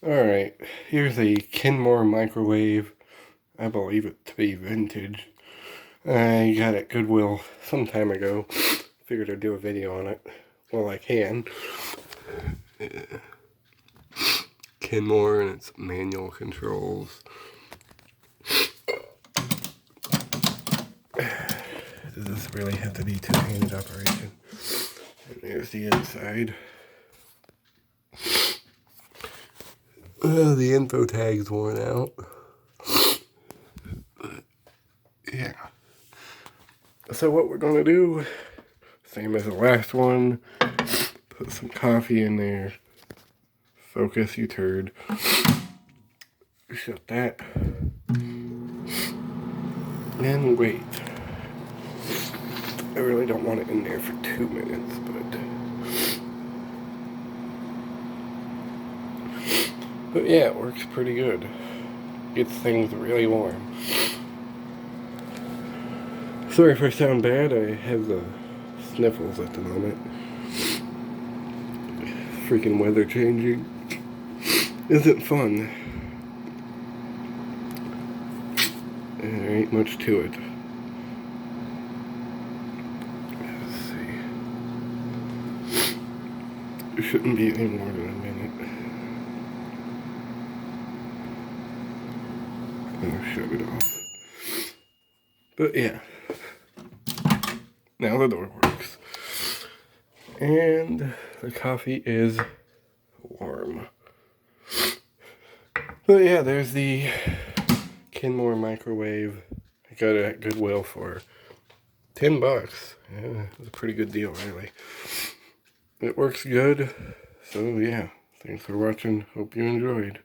Alright, here's a Kennmore microwave. I believe it to be vintage. I got it at Goodwill some time ago. Figured I'd do a video on it while I can. Kennmore and its manual controls. Does this really have to be two-handed operation? And there's the inside. The info tag's worn out. But, yeah. So what we're gonna do, same as the last one, put some coffee in there. Focus, you turd. Shut that. And wait. I really don't want it in there for 2 minutes, but yeah, it works pretty good. Gets things really warm. Sorry if I sound bad, I have the sniffles at the moment. Freaking weather changing isn't fun. And there ain't much to it. Let's see. It shouldn't be any more than a minute. I'll shut it off. But yeah. Now the door works. And the coffee is warm. But yeah, there's the Kennmore microwave. I got it at Goodwill for $10. Yeah, it was a pretty good deal, really. It works good. So yeah, thanks for watching. Hope you enjoyed.